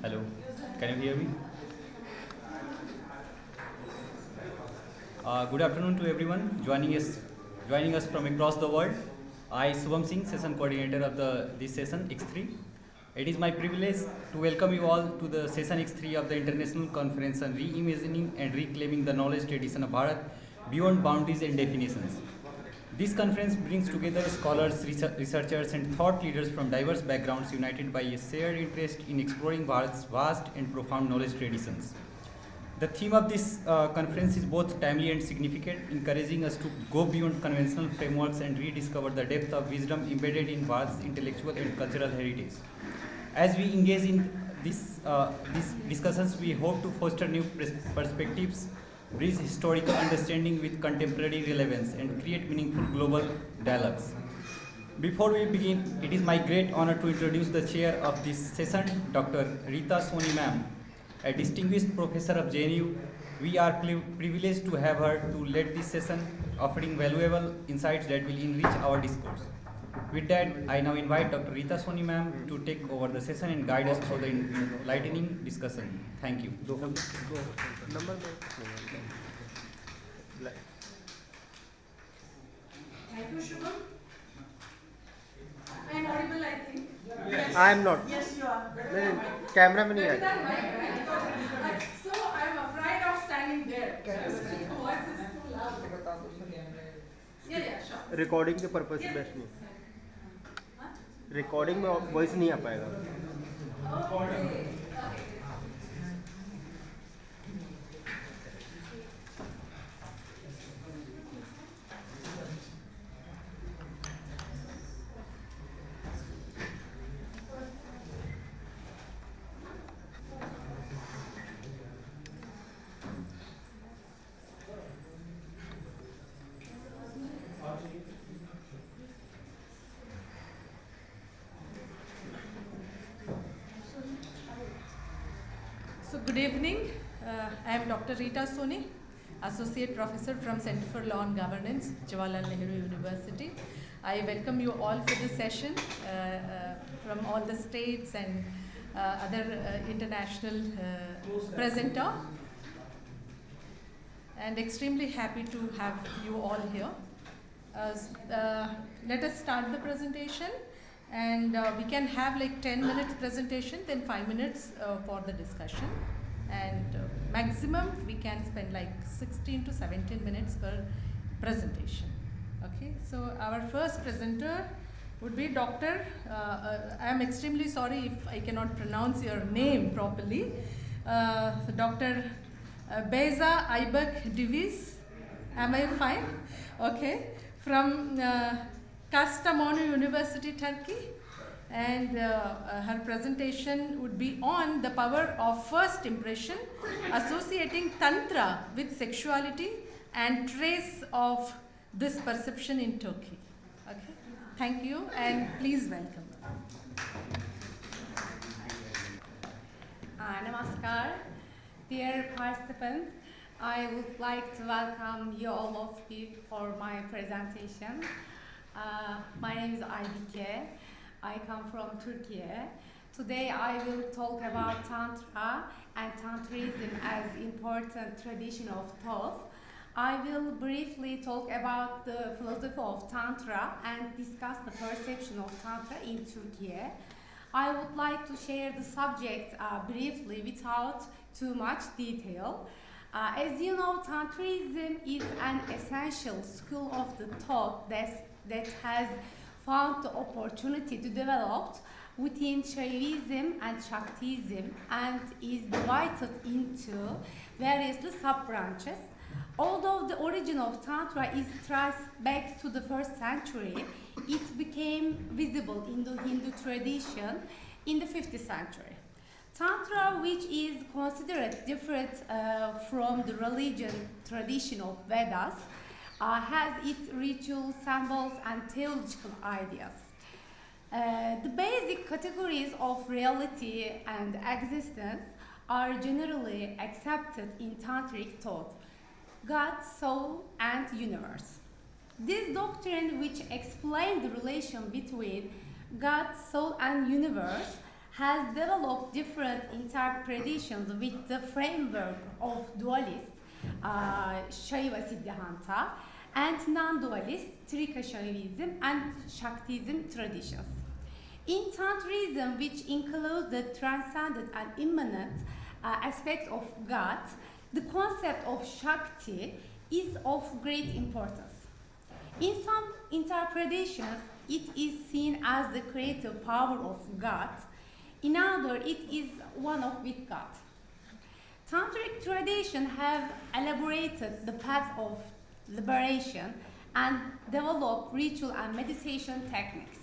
Hello, can you hear me? Good afternoon to everyone joining us from across the world. I, Shubham Singh, session coordinator of this session X3. It is my privilege to welcome you all to the session X3 of the International Conference on Reimagining and Reclaiming the Knowledge Tradition of Bharat Beyond Boundaries and Definitions. This conference brings together scholars, researchers and thought leaders from diverse backgrounds united by a shared interest in exploring Bharat's vast and profound knowledge traditions. The theme of this conference is both timely and significant, encouraging us to go beyond conventional frameworks and rediscover the depth of wisdom embedded in Bharat's intellectual and cultural heritage. As we engage in these discussions, we hope to foster new perspectives, bridge historical understanding with contemporary relevance, and create meaningful global dialogues. Before we begin, it is my great honor to introduce the chair of this session, Dr. Reeta Sony ma'am, a distinguished professor of JNU. We are privileged to have her to lead this session, offering valuable insights that will enrich our discourse. With that, I now invite Dr. Reeta Sony ma'am to take over the session and guide us through the enlightening discussion. Thank you. Thank you, Shubham. I am audible, I think. Yes. I am not. Yes, you are. Camera में नहीं Maybe आया. that mic, right? So I am afraid of standing there. Just my voice is too loud. Yeah, sure. Recording के purpose से best नहीं. Recording में voice नहीं आ पाएगा. Okay. So good evening. I am Dr. Reeta Sony, Associate Professor from Center for Law and Governance, Jawaharlal Nehru University. I welcome you all for this session from all the states and other international presenter. And extremely happy to have you all here. Let us start the presentation. And we can have like 10 minutes presentation, then 5 minutes for the discussion. And maximum we can spend like 16 to 17 minutes per presentation. Okay, so our first presenter would be Dr. I am extremely sorry if I cannot pronounce your name properly. Dr. Beyza Aybike Deveci. Am I fine? Okay, from Kastamonu University, Turkey, and her presentation would be on the power of first impression, associating Tantra with sexuality and trace of this perception in Turkey. Okay, thank you and please welcome. Namaskar, dear participants. I would like to welcome you all of you for my presentation. My name is Aybike. I come from Turkey. Today I will talk about Tantra and Tantrism as important tradition of thought. I will briefly talk about the philosophy of Tantra and discuss the perception of Tantra in Turkey. I would like to share the subject briefly without too much detail. As you know, Tantrism is an essential school of the thought that has found the opportunity to develop within Shaivism and Shaktism and is divided into various sub-branches. Although the origin of Tantra is traced back to the 1st century, it became visible in the Hindu tradition in the 5th century. Tantra, which is considered different from the religion tradition of Vedas, has its ritual symbols and theological ideas. The basic categories of reality and existence are generally accepted in Tantric thought: God, soul, and universe. This doctrine, which explains the relation between God, soul, and universe, has developed different interpretations with the framework of dualist Shaiva Siddhanta and non-dualist Trika Shaivism and Shaktism traditions. In Tantrism, which includes the transcendent and immanent aspects of God, the concept of Shakti is of great importance. In some interpretations, it is seen as the creative power of God. In others, it is one of with God. Tantric traditions have elaborated the path of liberation and developed ritual and meditation techniques.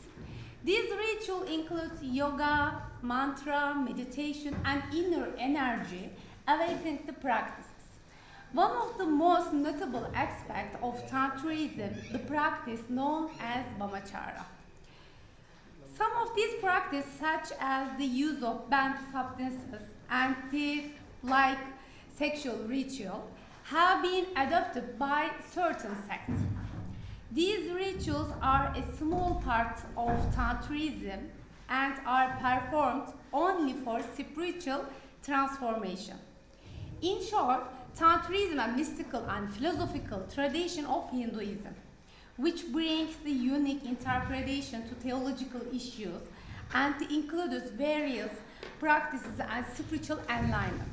These rituals include yoga, mantra, meditation, and inner energy awakening the practices. One of the most notable aspects of Tantrism, the practice known as Brahmacharya. Some of these practices, such as the use of banned substances and like sexual ritual, have been adopted by certain sects. These rituals are a small part of Tantrism and are performed only for spiritual transformation. In short, Tantrism is a mystical and philosophical tradition of Hinduism, which brings the unique interpretation to theological issues and includes various practices and spiritual enlightenment.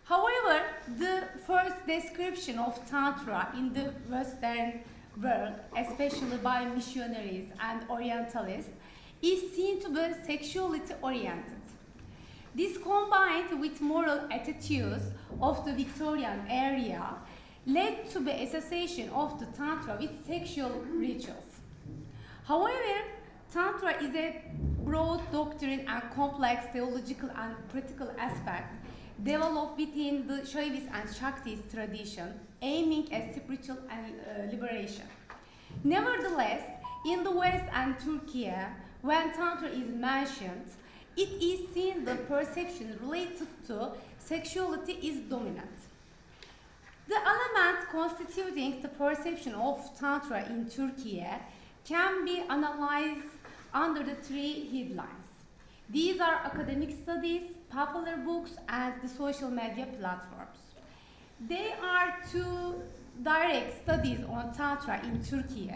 However, the first description of Tantra in the Western world, especially by missionaries and Orientalists, is seen to be sexuality oriented. This, combined with moral attitudes of the Victorian era, led to the association of the Tantra with sexual rituals. However, Tantra is a broad doctrine and complex theological and practical aspect developed within the Shaivis and Shaktis tradition, aiming at spiritual and liberation. Nevertheless, in the West and Turkey, when Tantra is mentioned, it is seen the perception related to sexuality is dominant. The element constituting the perception of Tantra in Turkey can be analyzed under the three headlines. These are academic studies, popular books, and the social media platforms. There are two direct studies on Tantra in Turkey.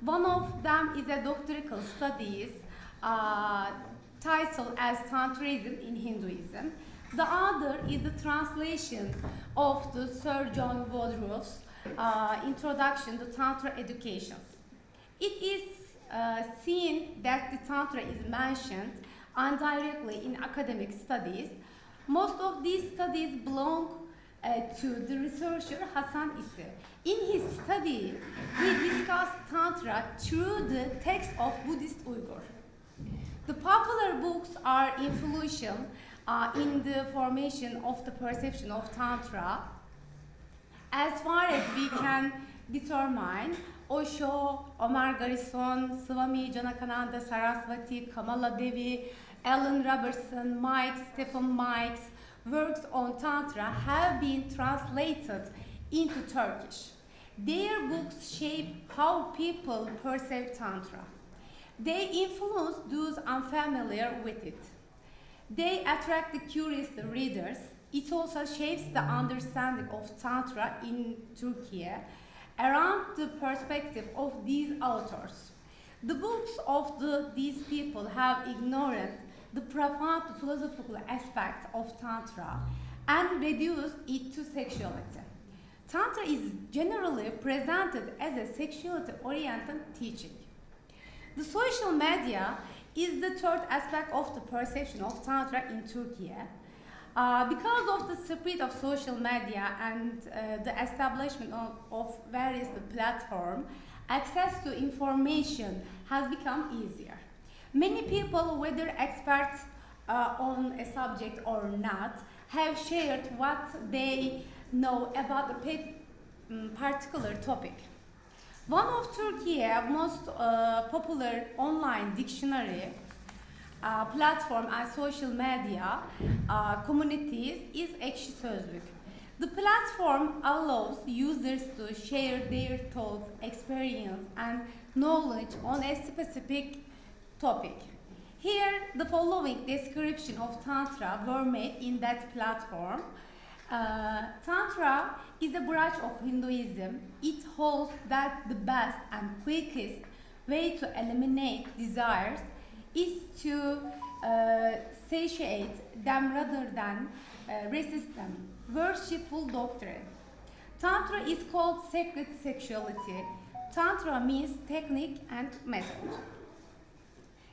One of them is a doctoral studies titled as Tantrism in Hinduism. The other is the translation of the Sir John Woodruff's Introduction to Tantra Education. It is seen that the Tantra is mentioned indirectly in academic studies. Most of these studies belong to the researcher Hasan Isse. In his study, he discussed Tantra through the text of Buddhist Uyghur. The popular books are influential in the formation of the perception of Tantra. As far as we can determine, Osho, Omar Garrison, Swami Janakananda Saraswati, Kamala Devi, Alan Robertson, Stephen Mike's works on Tantra have been translated into Turkish. Their books shape how people perceive Tantra. They influence those unfamiliar with it. They attract the curious readers. It also shapes the understanding of Tantra in Turkey around the perspective of these authors. The books of these people have ignored the profound philosophical aspect of Tantra and reduced it to sexuality. Tantra is generally presented as a sexuality-oriented teaching. The social media is the third aspect of the perception of Tantra in Turkey. Because of the spread of social media and the establishment of various platforms, access to information has become easier. Many people, whether experts on a subject or not, have shared what they know about a particular topic. One of Turkey's most popular online dictionary platform and social media communities is Ekşi Sözlük. The platform allows users to share their thoughts, experience, and knowledge on a specific topic. Here, the following description of Tantra were made in that platform. Tantra is a branch of Hinduism. It holds that the best and quickest way to eliminate desires is to satiate them rather than resist them. Worshipful doctrine. Tantra is called sacred sexuality. Tantra means technique and method.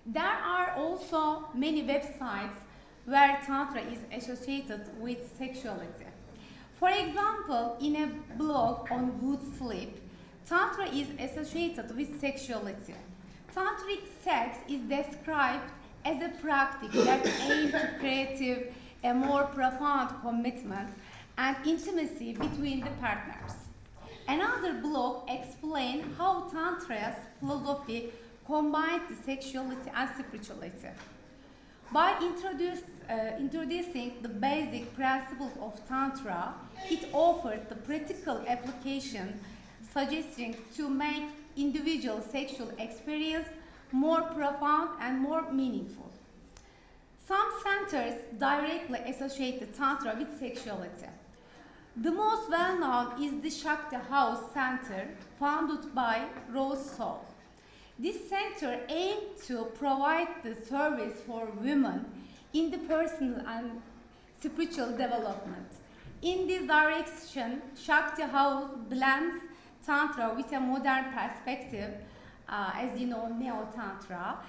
There are also many websites where Tantra is associated with sexuality. For example, in a blog on good sleep, Tantra is associated with sexuality. Tantric sex is described as a practice that aims to create a more profound commitment and intimacy between the partners. Another blog explains how Tantra's philosophy combines the sexuality and spirituality. By introducing the basic principles of Tantra, it offered the practical application suggesting to make individual sexual experience more profound and more meaningful. Some centers directly associate the Tantra with sexuality. The most well-known is the Shakti House Center, founded by Rose Soul. This center aimed to provide the service for women in the personal and spiritual development. In this direction, Shakti House blends Tantra with a modern perspective, as you know, Neo-Tantra,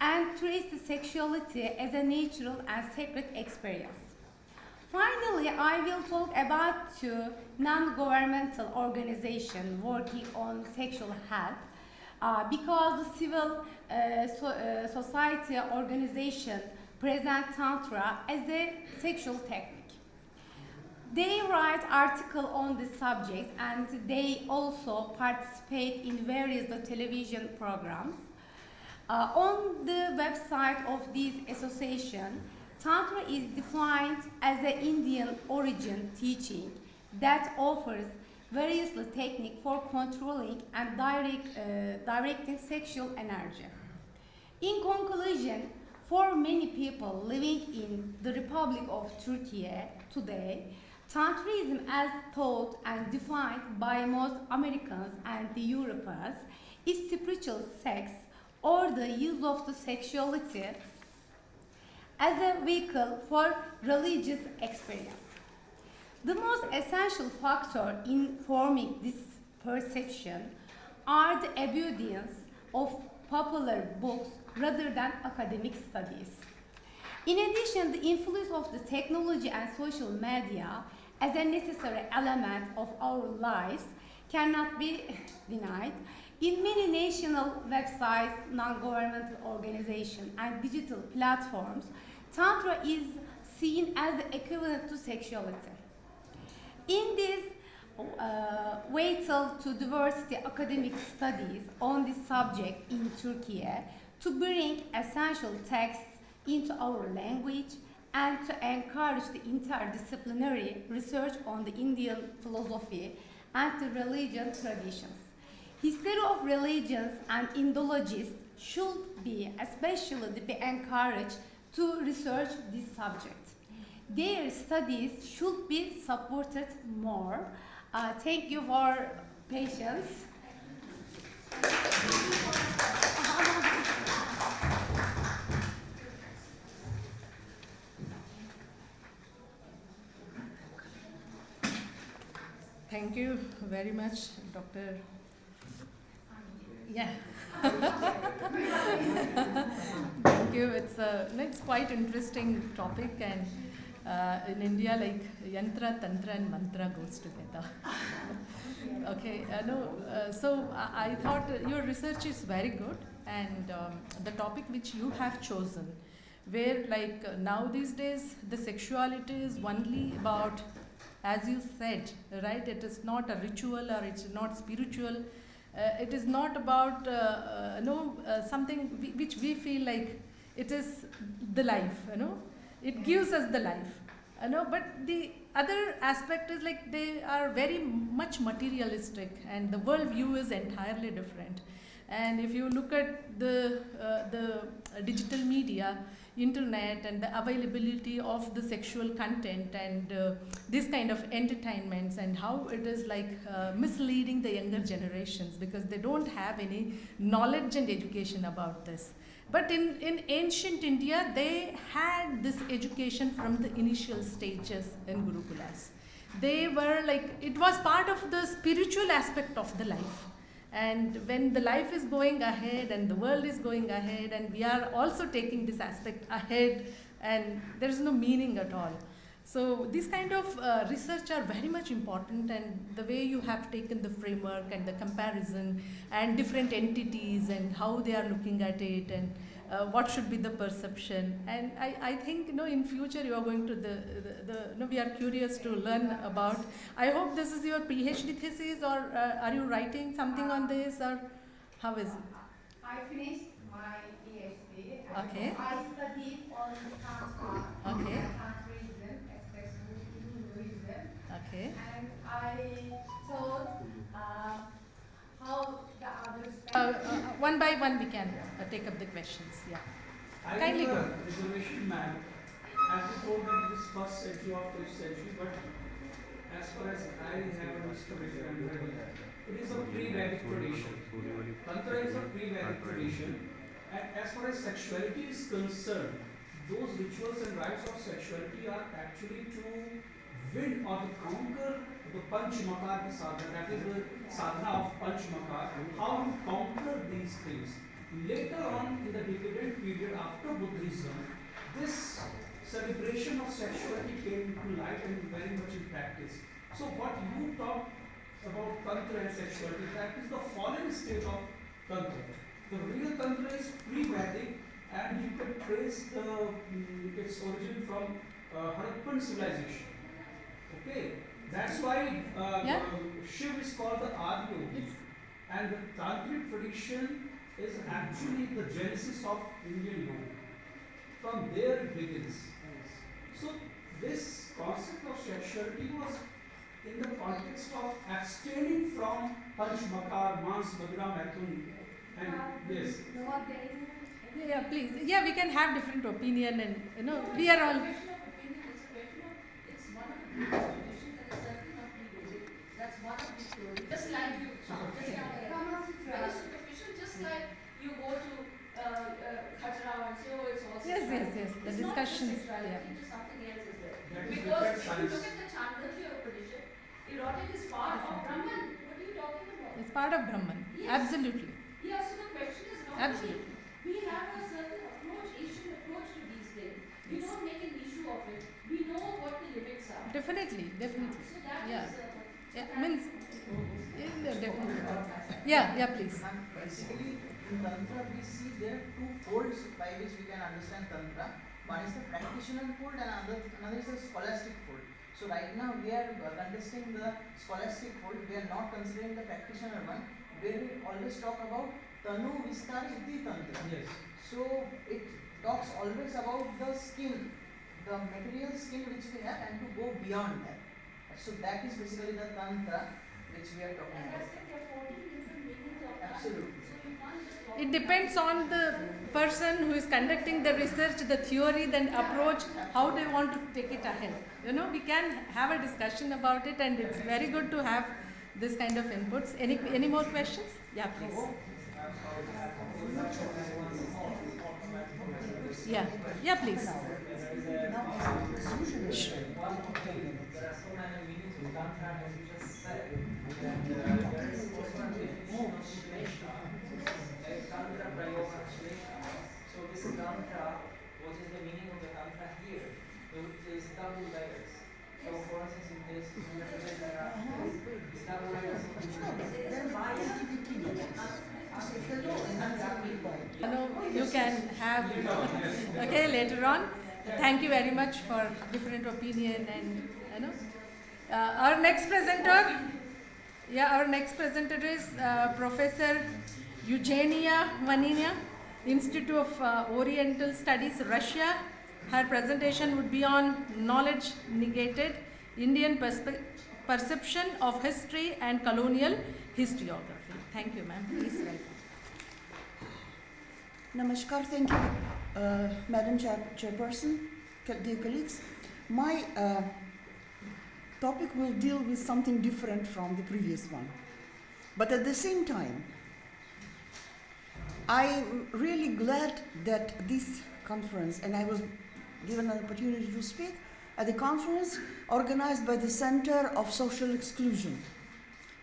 and treats the sexuality as a natural and sacred experience. Finally, I will talk about two non-governmental organizations working on sexual health, because the civil society organization present Tantra as a sexual technique. They write articles on this subject and they also participate in various television programs. On the website of this association, Tantra is defined as an Indian origin teaching that offers various techniques for controlling and directing sexual energy. In conclusion, for many people living in the Republic of Turkey today, Tantrism as taught and defined by most Americans and the Europeans is spiritual sex or the use of the sexuality as a vehicle for religious experience. The most essential factor in forming this perception are the obedience of popular books rather than academic studies. In addition, the influence of the technology and social media as a necessary element of our lives cannot be denied. In many national websites, non-governmental organizations, and digital platforms, Tantra is seen as the equivalent to sexuality. In this vital to diversity academic studies on this subject in Turkey to bring essential texts into our language and to encourage the interdisciplinary research on the Indian philosophy and the religion traditions. History of religions and Indologists should be especially be encouraged to research this subject. Their studies should be supported more. Thank you for patience. Thank you very much, Dr. Yeah. Thank you. It's quite interesting topic, and in India, like yantra, tantra, and mantra goes together. Okay. So I thought your research is very good, and the topic which you have chosen, where like now these days the sexuality is only about, as you said, right? It is not a ritual or it's not spiritual. It is not about something which we feel like it is the life. It gives us the life. But the other aspect is like they are very much materialistic, and the world view is entirely different. And if you look at the digital media, internet, and the availability of the sexual content and this kind of entertainments, and how it is like misleading the younger generations because they don't have any knowledge and education about this. But in ancient India, they had this education from the initial stages in Gurukulas. They were like, it was part of the spiritual aspect of the life. And when the life is going ahead and the world is going ahead and we are also taking this aspect ahead, and there is no meaning at all. So these kind of research are very much important, and the way you have taken the framework and the comparison and different entities and how they are looking at it, and what should be the perception. And I think in future you are going to we are curious to learn about. I hope this is your PhD thesis, or are you writing something on this, or how is it? I finished my PhD. Okay. I studied on Tantra. Okay. Tantrism, especially Hinduism. Okay. And I thought how the others. One by one we can take up the questions. Yeah. I Kindly have go. a reservation map. As you told that it is first century or fifth century, but as far as I have understood it, it is a pre-Vedic tradition. Tantra is a pre-Vedic tradition, and as far as sexuality is concerned, those rituals and rites of sexuality are actually to win or to conquer the Panchamakar sadhana, that is the sadhana of Panchamakar, how to conquer these things. Later on in the decadent period after Buddhism, this celebration of sexuality came to light and very much in practice. So what you talked about Tantra and sexuality, that is the fallen state of Tantra. The real Tantra is pre-Vedic, and you can trace its origin from Harappan civilization. Okay, that's why Shiv is called the Adi Yogi, and the Tantric tradition is actually the genesis of Indian yoga. From there it begins. So this concept of sexuality was in the context of abstaining from Panchmakar, Mans, Madura, Maithun, and yes. Yeah, please. Yeah, we can have different opinion, and we are all. That's one of the theories. Just like you, very superficial, just like you go to Khatrao and say, oh, it's also Yes. The it's discussions. Not just sexuality, Yeah. it's something else is there. That is Because different if you science. look at the Chandogya tradition, erotic is part of Brahman. What are you talking about? It's part of Brahman. Yes. Absolutely. Yeah, so the question is not Absolutely. we have a certain approach, Asian approach to these things. We don't make an issue of it. We know what the limits are. Definitely. So that Yeah. is Means. Definitely. Yeah, please. Basically, in Tantra, we see there are two folds by which we can understand Tantra. One is the practitioner fold, and another is the scholastic fold. So right now we are contesting the scholastic fold. We are not considering the practitioner one, where we always talk about Tanu Vistar Iti Tantra. Yes. So it talks always about the skin, the material skin which we have, and to go beyond that. So that is basically the Tantra which we are talking and about. that's like there are 14 different meanings of that. Absolutely. So you can't just talk It depends on the person who is conducting the research, the theory, then approach, how they want to take it ahead. We can have a discussion about it, and it's very good to have this kind of inputs. Any more questions? Yeah, please. Yeah, please. Shh. There are so many meanings of Tantra, as you just said, and there is also a definition of Shlesha, like Tantra Prayoga Shlesha. So this Tantra, what is the meaning of the Tantra here? There is double layers. So for instance, in this, there are these double layers of You can have, okay, later on. Thank you very much for different opinion, and our next presenter is Professor Eugenia Vanina, Institute of Oriental Studies, Russia. Her presentation would be on Knowledge Negated, Indian Perception of History and Colonial Historiography. Thank you, ma'am. Please welcome. Namaskar, thank you, Madam Chairperson, dear colleagues. My topic will deal with something different from the previous one. But at the same time, I'm really glad that this conference, and I was given an opportunity to speak at the conference organized by the Center of Social Exclusion.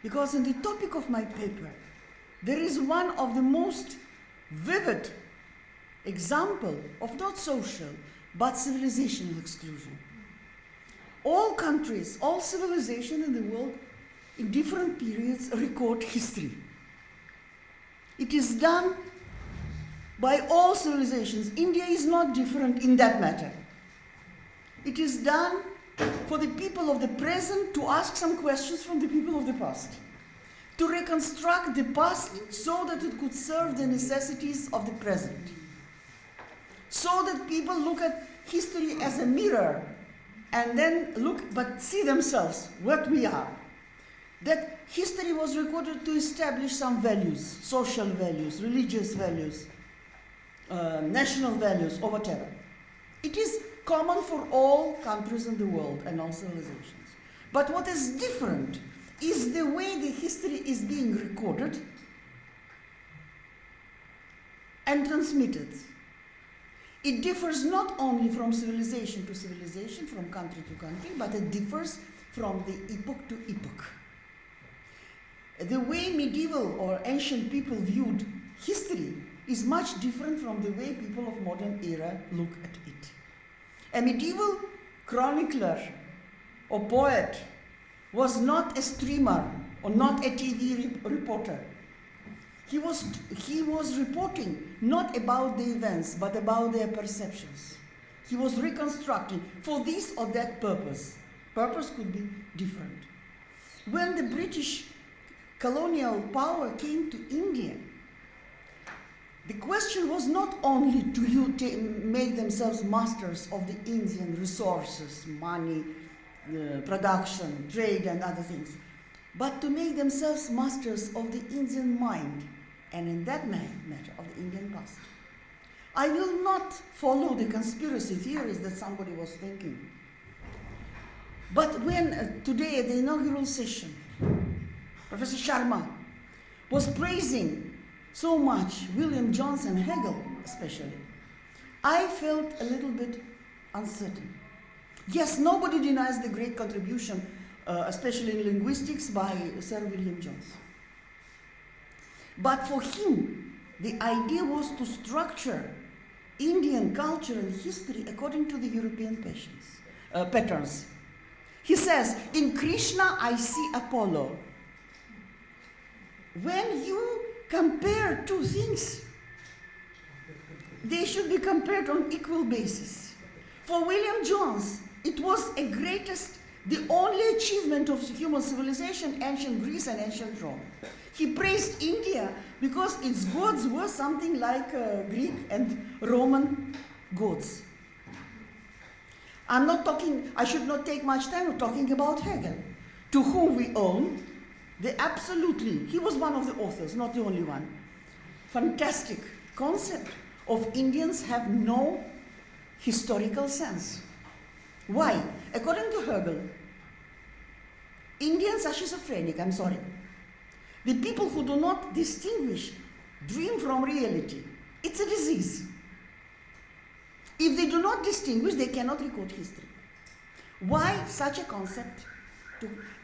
Because in the topic of my paper, there is one of the most vivid example of not social, but civilizational exclusion. All countries, all civilization in the world, in different periods, record history. It is done by all civilizations. India is not different in that matter. It is done for the people of the present to ask some questions from the people of the past, to reconstruct the past so that it could serve the necessities of the present, so that people look at history as a mirror and then look, but see themselves, what we are. That history was recorded to establish some values, social values, religious values, national values, or whatever. It is common for all countries in the world and all civilizations. But what is different is the way the history is being recorded and transmitted. It differs not only from civilization to civilization, from country to country, but it differs from the epoch to epoch. The way medieval or ancient people viewed history is much different from the way people of modern era look at it. A medieval chronicler or poet was not a streamer or not a TV reporter. He was reporting not about the events, but about their perceptions. He was reconstructing for this or that purpose. Purpose could be different. When the British colonial power came to India, the question was not only to make themselves masters of the Indian resources, money, production, trade, and other things, but to make themselves masters of the Indian mind, and in that matter, of the Indian past. I will not follow the conspiracy theories that somebody was thinking. But when today at the inaugural session, Professor Sharma was praising so much William Jones and Hegel especially, I felt a little bit uncertain. Yes, nobody denies the great contribution, especially in linguistics, by Sir William Jones. But for him, the idea was to structure Indian culture and history according to the European patterns. He says, in Krishna I see Apollo. When you compare two things, they should be compared on equal basis. For William Jones, it was the only achievement of human civilization, ancient Greece and ancient Rome. He praised India because its gods were something like Greek and Roman gods. I should not take much time talking about Hegel, to whom we owe he was one of the authors, not the only one. Fantastic concept of Indians have no historical sense. Why? According to Hegel, Indians are schizophrenic, I'm sorry. The people who do not distinguish dream from reality. It's a disease. If they do not distinguish, they cannot record history. Why such a concept?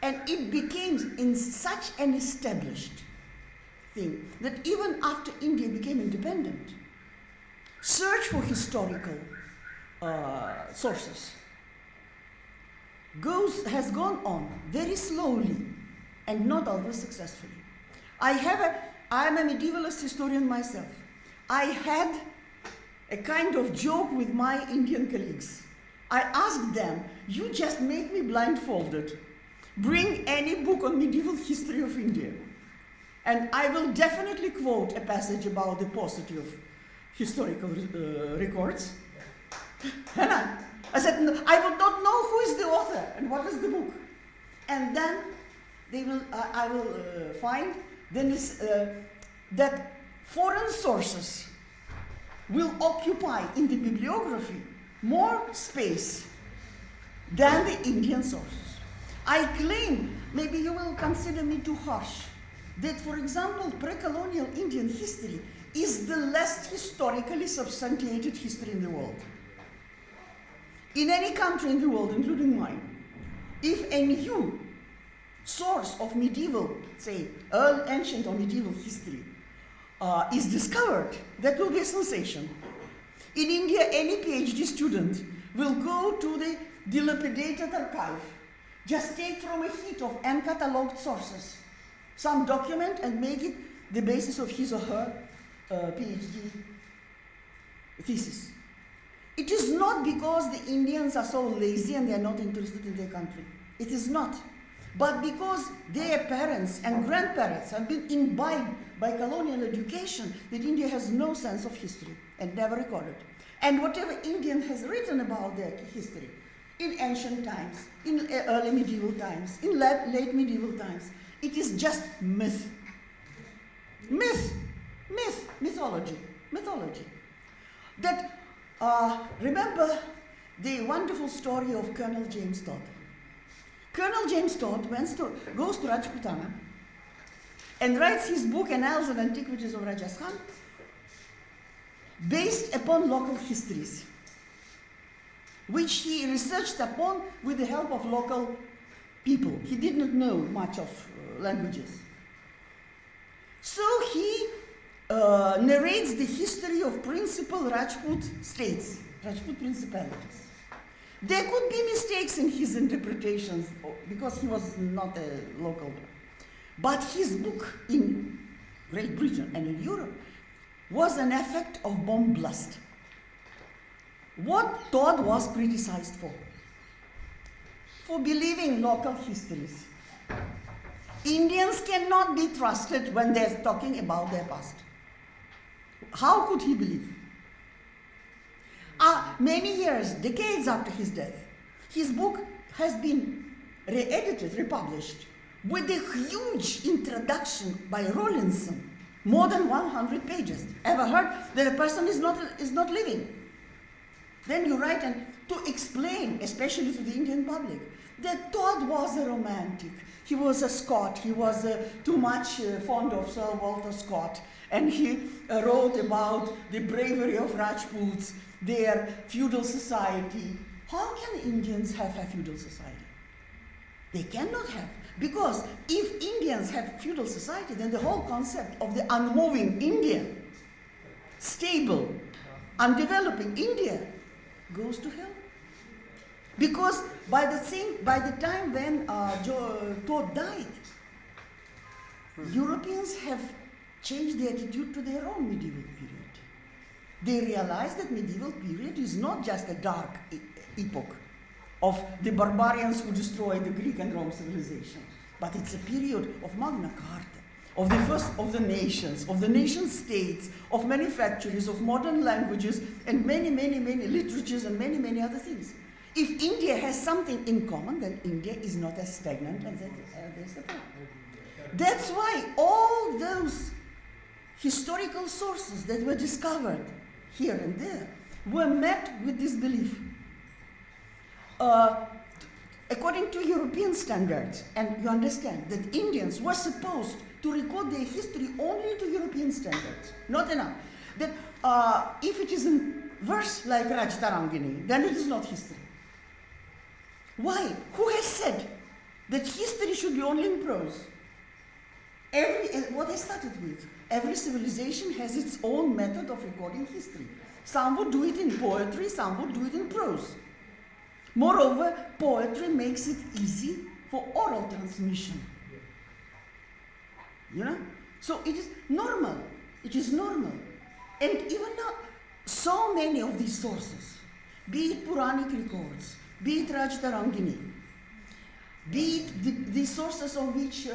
And it became in such an established thing that even after India became independent, search for historical sources has gone on very slowly and not always successfully. I am a medievalist historian myself. I had a kind of joke with my Indian colleagues. I asked them, you just make me blindfolded. Bring any book on medieval history of India. And I will definitely quote a passage about the paucity of historical records. And I said, no, I would not know who is the author and what is the book. And then I will find that foreign sources will occupy in the bibliography more space than the Indian sources. I claim, maybe you will consider me too harsh, that, for example, pre-colonial Indian history is the less historically substantiated history in the world. In any country in the world, including mine, if a new source of medieval, say, ancient or medieval history is discovered, that will be a sensation. In India, any PhD student will go to the dilapidated archive, just take from a heap of uncatalogued sources some document and make it the basis of his or her PhD thesis. It is not because the Indians are so lazy and they are not interested in their country. It is not. But because their parents and grandparents have been imbibed by colonial education, that India has no sense of history and never recorded. And whatever Indian has written about their history, in ancient times, in early medieval times, in late medieval times, it is just myth. Mythology. That, remember the wonderful story of Colonel James Todd. Colonel James Todd goes to Rajputana and writes his book, Annals and Antiquities of Rajasthan, based upon local histories, which he researched upon with the help of local people. He did not know much of languages. So he narrates the history of principal Rajput states, Rajput principalities. There could be mistakes in his interpretations because he was not a local. But his book in Great Britain and in Europe was an effect of bomb blast. What Todd was criticized for? For believing local histories. Indians cannot be trusted when they're talking about their past. How could he believe? Many years, decades after his death, his book has been re-edited, republished, with a huge introduction by Rawlinson, more than 100 pages. Ever heard that a person is not living? Then you write and to explain, especially to the Indian public, that Todd was a romantic. He was a Scot. He was too much fond of Sir Walter Scott. And he wrote about the bravery of Rajputs, their feudal society. How can Indians have a feudal society? They cannot have. Because if Indians have feudal society, then the whole concept of the unmoving India, stable, undeveloping India, goes to hell. Because by the time when Todd died, Europeans have changed their attitude to their own medieval period. They realized that medieval period is not just a dark epoch of the barbarians who destroyed the Greek and Rome civilization, but it's a period of Magna Carta, of the first of the nation states, of manufacturers, of modern languages, and many literatures and many other things. If India has something in common, then India is not as stagnant as they suppose. That's why all those historical sources that were discovered here and there were met with this belief. According to European standards, and you understand that Indians were supposed to record their history only to European standards, not enough. That if it is in verse like Rajtarangini, then it is not history. Why? Who has said that history should be only in prose? What I started with, every civilization has its own method of recording history. Some would do it in poetry, some would do it in prose. Moreover, poetry makes it easy for oral transmission. You know? So it is normal. It is normal. And even now, so many of these sources, be it Puranic records, be it Rajtarangini, be it the sources on which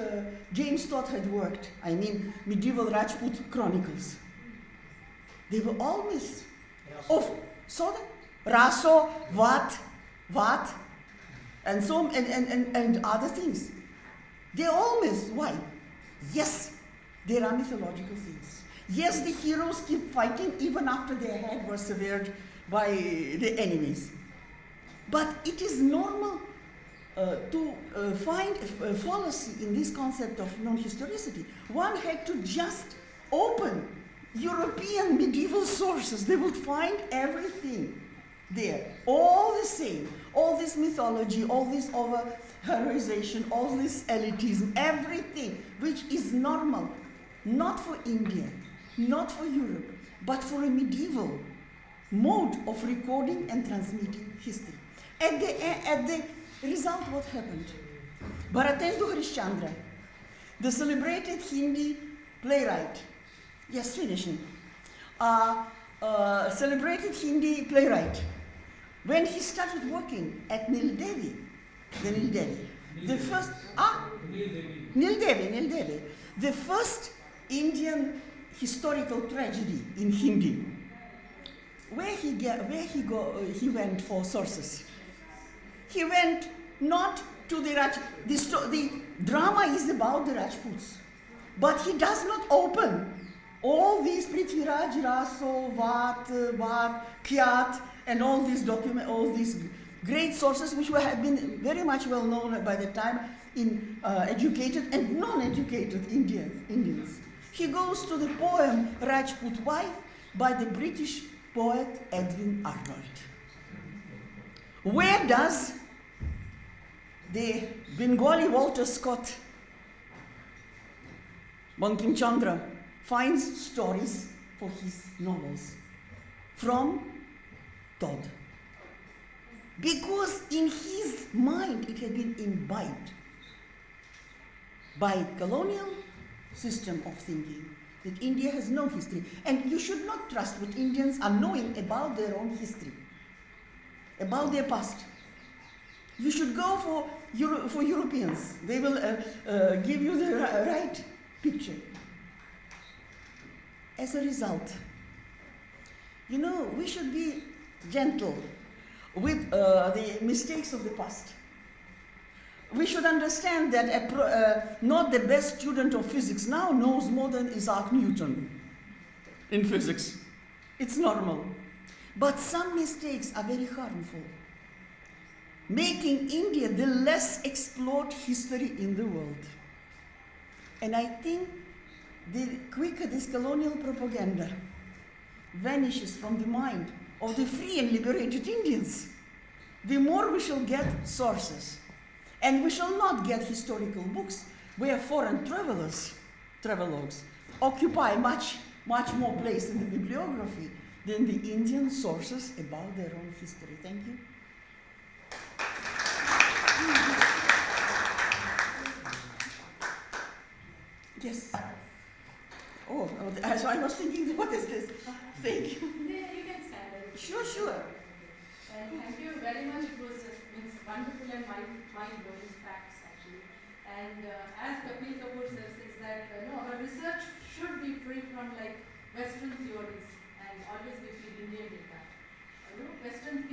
James Todd had worked, I mean medieval Rajput chronicles, they were all myths. Of Raso, Vat, and so and other things. They're all myths. Why? Yes, there are mythological things. Yes, the heroes keep fighting even after their head was severed by the enemies. But it is normal to find a fallacy in this concept of non-historicity. One had to just open European medieval sources. They would find everything there, all the same, all this mythology, all this over-heroization, all this elitism, everything which is normal, not for India, not for Europe, but for a medieval mode of recording and transmitting history. At the result, what happened? Bharatendu Harishchandra, the celebrated Hindi playwright, yes, finishing, celebrated Hindi playwright, when he started working at Nil Devi, the first, Nil Devi, the first Indian historical tragedy in Hindi. He went for sources. He went not to the the drama is about the Rajputs, but he does not open all these Prithviraj, Raso, Vat, Kyat, and all these all these great sources which have been very much well known by the time in educated and non-educated Indians. He goes to the poem Rajput Wife by the British poet Edwin Arnold. Where does the Bengali Walter Scott, Bankim Chandra, finds stories for his novels? From Todd. Because in his mind it had been imbibed by colonial system of thinking that India has no history. And you should not trust what Indians are knowing about their own history, about their past. You should go for Europeans. They will give you the right picture. As a result, we should be gentle with the mistakes of the past. We should understand that not the best student of physics now knows more than Isaac Newton in physics. It's normal. But some mistakes are very harmful, making India the less explored history in the world. And I think the quicker this colonial propaganda vanishes from the mind of the free and liberated Indians, the more we shall get sources. And we shall not get historical books where foreign travelogues, occupy much more place in the bibliography than the Indian sources about their own history. Thank you. Yes. Oh, so I was thinking, what is this thing? Yeah, you can stand it. Sure. And thank you very much. It was just wonderful and mind-blowing facts, actually. And as Kapil Kapoor says, is that our research should be free from Western theories and always we feed Indian data. We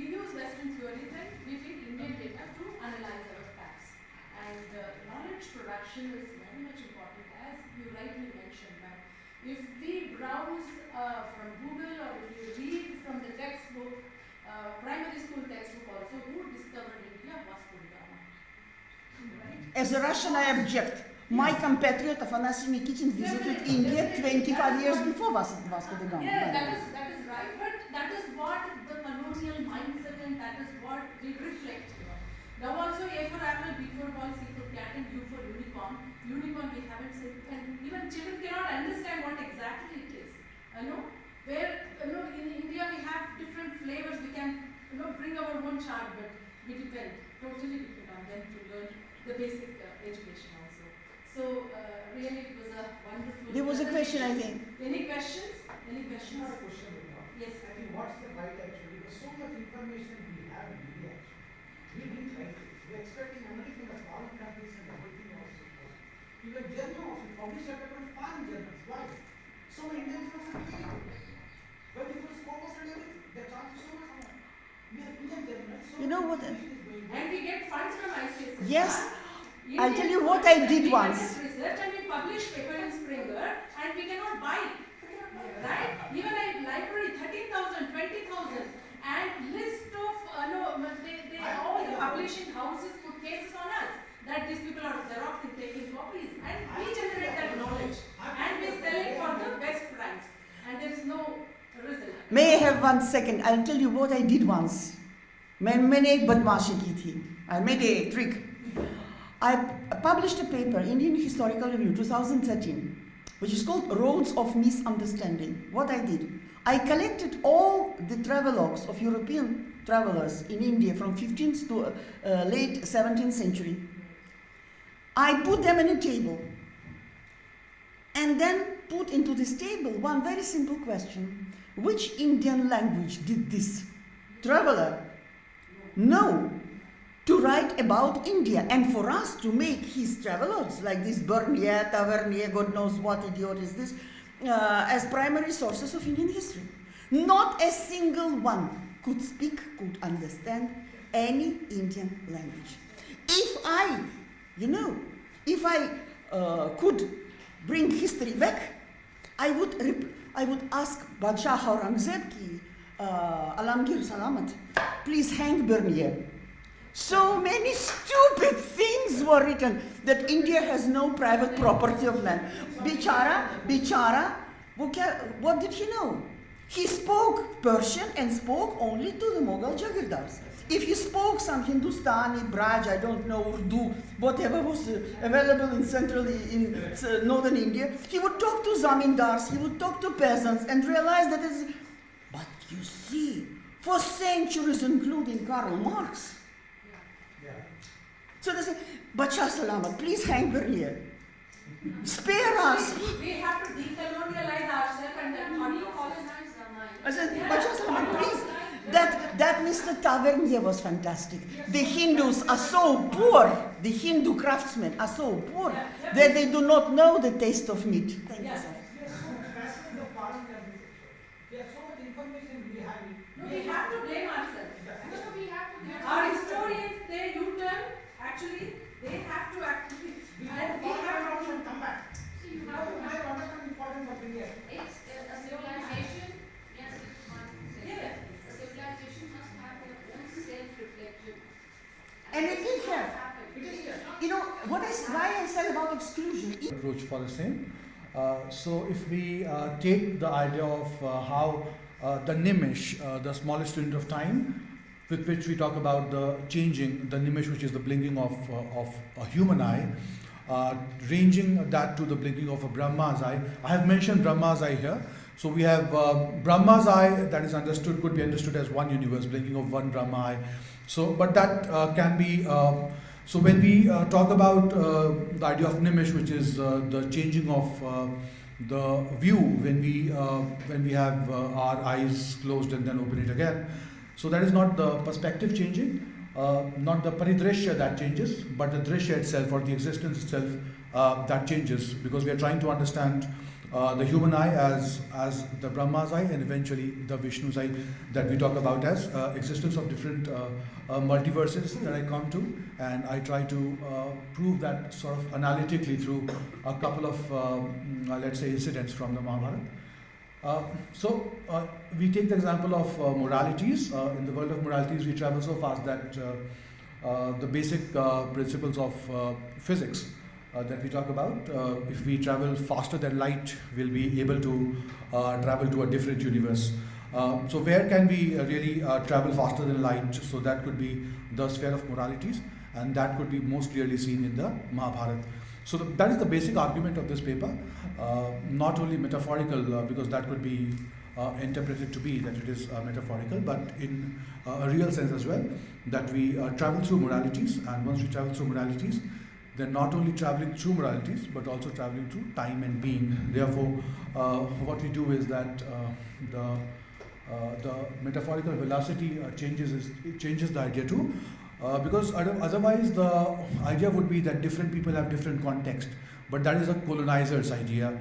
use Western theories and we feed Indian data to analyze our facts. And knowledge production is very much important, as you rightly mentioned, ma'am. If we browse from Google or if you read from the textbook, primary school textbook also, who discovered India? Vasco da Gama. Right? As a Russian, I object. My compatriot Afanasy Nikitin visited India 25 years before Vasco da Gama. Yeah, that is right, but that is what the colonial mindset and that is what we reflect here. Now also A for apple, B for ball, C for cat and U for unicorn. Unicorn we haven't said, and even children cannot understand what exactly it is. Where in India we have different flavors, we can bring our own chart, but we totally depend on them to learn the basic education also. So really it was a wonderful. There was a question, I think. Any questions? Any questions? I have a question. Yes. I think what's the right actually? Because so much information we have in India actually. We didn't like it. We're expecting only from the foreign countries and everything else. Even German also published a paper on foreign Germans. Why? So many Indians are saying when people spoke of everything, the chance is so much higher. We are Indian Germans. So You know what? And we get funds from ICSS. Yes. I'll tell you what I did once. Research and we publish paper in Springer and we cannot buy. right? Even a library, 13,000, 20,000, and list of, they all the publishing houses put cases on us that these people are xeroxing, taking copies, and we generate that knowledge, and we sell it for the best price, and there is no result. May I have 1 second? I'll tell you what I did once. मैंने एक बदमाशी की थी. I made a trick. I published a paper, Indian Historical Review 2013, which is called Roads of Misunderstanding. What I did, I collected all the travelogues of European travelers in India from 15th to late 17th century. I put them in a table and then put into this table one very simple question. Which Indian language did this traveler know to write about India, and for us to make his travelogues like this Bernier, Tavernier, God knows what idiot is this, as primary sources of Indian history? Not a single one could speak, could understand any Indian language. If I, could bring history back, I would ask Badshah Aurangzeb ki, Alamgir Salamat, please hang Bernier. So many stupid things were written that India has no private property of land. Bichara, what did he know? He spoke Persian and spoke only to the Mughal Jagirdars. If he spoke some Hindustani, Braj, I don't know, Urdu, whatever was available in northern India, he would talk to zamindars, he would talk to peasants and realize that it's... But you see, for centuries, including Karl Marx, so they say, Bacha Salamat, please hang Bernier. Spare us. We have to decolonialize ourselves and then colonize our mind. I said, Bacha Salamat, please. That Mr. Tavernier was fantastic. The Hindus are so poor, the Hindu craftsmen are so poor that they do not know the taste of meat. Thank you, sir. We have to blame ourselves. Our historians, they U-turn, actually, they have to actually, and we have to come back. So you have to understand the importance of India. It's a civilization, yes, it's one thing. A civilization must have their own self-reflection. And it is here. Why I said about exclusion. Approach for the same. So if we take the idea of how the nimish, the smallest unit of time, with which we talk about the changing, the nimish, which is the blinking of a human eye, ranging that to the blinking of a Brahma's eye. I have mentioned Brahma's eye here. So we have Brahma's eye that is understood, could be understood as one universe, blinking of one Brahma eye. So, but that can be, so when we talk about the idea of nimish, which is the changing of the view when we have our eyes closed and then open it again. So that is not the perspective changing, not the paridrishya that changes, but the drishya itself or the existence itself that changes, because we are trying to understand the human eye as the Brahma's eye and eventually the Vishnu's eye that we talk about as existence of different multiverses that I come to, and I try to prove that sort of analytically through a couple of let's say incidents from the Mahabharata. So we take the example of moralities. In the world of moralities, we travel so fast that the basic principles of physics that we talk about, if we travel faster than light, we'll be able to travel to a different universe. So where can we really travel faster than light? So that could be the sphere of moralities, and that could be most clearly seen in the Mahabharata. So that is the basic argument of this paper, not only metaphorical, because that could be interpreted to be that it is metaphorical, but in a real sense as well, that we travel through moralities, and once we travel through moralities, then not only traveling through moralities, but also traveling through time and being. Therefore, what we do is that the metaphorical velocity changes the idea too. Because otherwise the idea would be that different people have different context, but that is a colonizer's idea,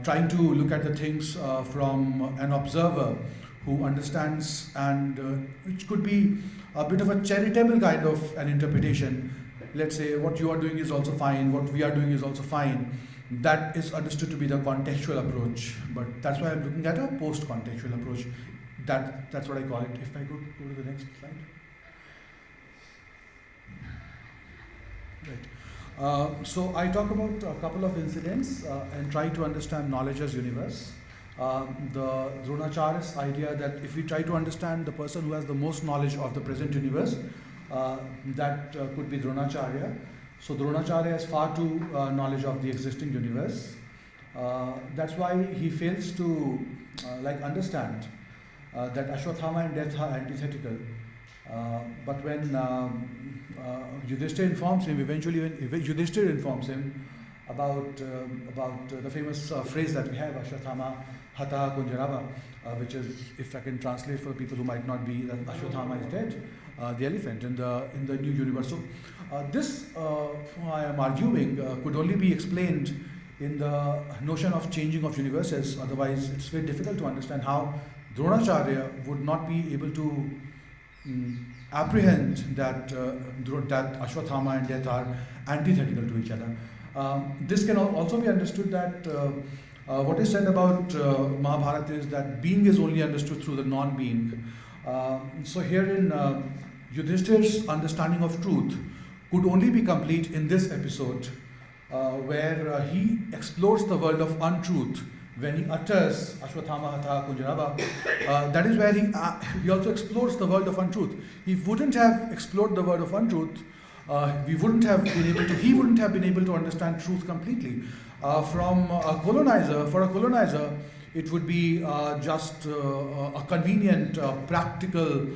trying to look at the things from an observer who understands, and which could be a bit of a charitable kind of an interpretation. Let's say what you are doing is also fine, what we are doing is also fine, that is understood to be the contextual approach, but that's why I'm looking at a post-contextual approach. That's what I call it. If I go to the next slide. Right. So I talk about a couple of incidents and try to understand knowledge as universe. The Dronacharya's idea that if we try to understand the person who has the most knowledge of the present universe, that could be Dronacharya. So Dronacharya has far too knowledge of the existing universe. That's why he fails to understand that Ashwatthama and death are antithetical. But when Yudhishthira informs him, eventually when Yudhishthira informs him about the famous phrase that we have, Ashwatthama Hataha Kunjarava, which is, if I can translate for the people who might not be, that Ashwatthama is dead, the elephant in the new universe. So this, I am arguing, could only be explained in the notion of changing of universes. Otherwise, it's very difficult to understand how Dronacharya would not be able to apprehend that Ashwatthama and death are antithetical to each other. This can also be understood that what is said about Mahabharata is that being is only understood through the non-being. So herein, Yudhishthira's understanding of truth could only be complete in this episode, where he explores the world of untruth when he utters Ashwatthama Hatha Kunjarava. That is where he also explores the world of untruth. He wouldn't have explored the world of untruth, he wouldn't have been able to understand truth completely. For a colonizer, it would be just a convenient, practical,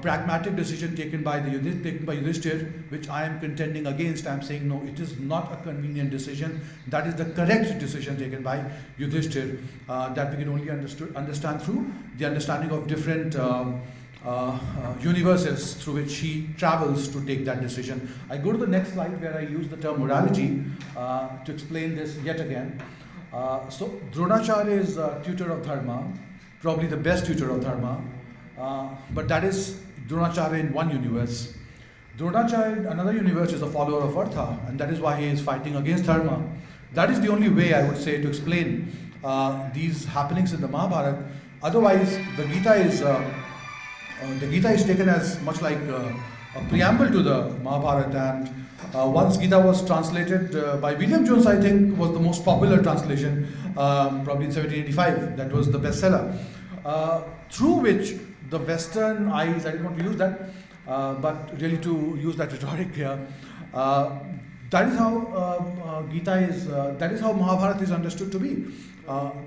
pragmatic decision taken by Yudhishthira, which I am contending against. I am saying no, it is not a convenient decision. That is the correct decision taken by Yudhishthira, that we can only understand through the understanding of different universes through which he travels to take that decision. I go to the next slide where I use the term morality to explain this yet again. So Dronacharya is a tutor of Dharma, probably the best tutor of Dharma, but that is Dronacharya in one universe. Dronacharya in another universe is a follower of Artha, and that is why he is fighting against Dharma. That is the only way, I would say, to explain these happenings in the Mahabharata. Otherwise, the Gita is taken as much like a preamble to the Mahabharata, and once Gita was translated by William Jones, I think was the most popular translation, probably in 1785. That was the bestseller, through which the Western eyes, I didn't want to use that, but really to use that rhetoric here, that is how Gita is, that is how Mahabharata is understood to be.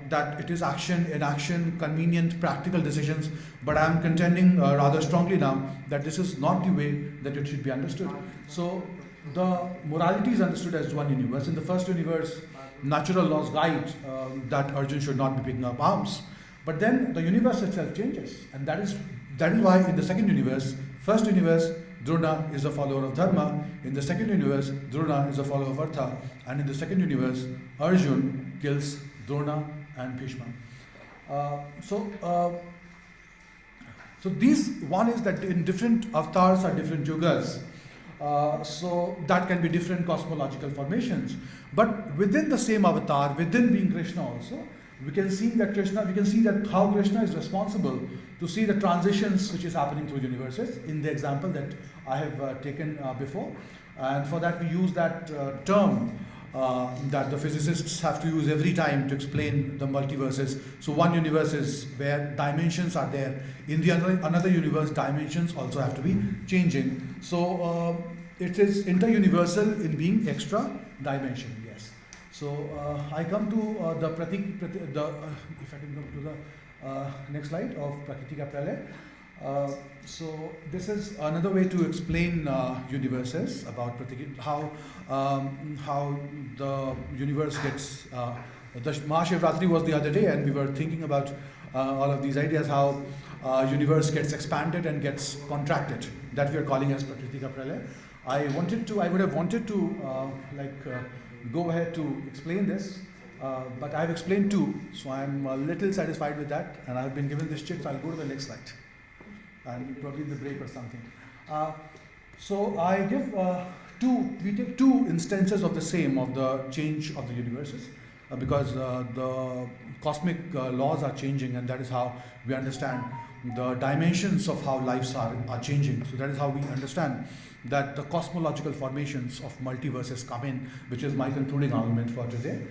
That it is action, inaction, convenient, practical decisions, but I am contending rather strongly now that this is not the way that it should be understood. So the morality is understood as one universe. In the first universe, natural laws guide that Arjun should not be picking up arms. But then the universe itself changes, and that is why in the second universe, first universe, Drona is a follower of Dharma. In the second universe, Drona is a follower of Artha, and in the second universe, Arjun kills Drona and Bhishma. So these, one is that in different avatars are different yugas. So that can be different cosmological formations. But within the same avatar, within being Krishna also, we can see that how Krishna is responsible to see the transitions which is happening through universes in the example that I have taken before. And for that we use that term that the physicists have to use every time to explain the multiverses. So one universe is where dimensions are there. In the another universe, dimensions also have to be changing. So it is inter-universal in being extra dimension. Yes. So I come to the if I can come to the next slide of Prakritika Pralaya. So this is another way to explain universes about how the universe gets. The Mahashivratri was the other day, and we were thinking about all of these ideas, how universe gets expanded and gets contracted. That we are calling as Prakritika Pralaya. I would have wanted to go ahead to explain this, but I've explained two, so I'm a little satisfied with that, and I've been given this chit, so I'll go to the next slide, and probably in the break or something. So I give we take two instances of the same, of the change of the universes, because the cosmic laws are changing, and that is how we understand the dimensions of how lives are changing. So that is how we understand that the cosmological formations of multiverses come in, which is my concluding argument for today.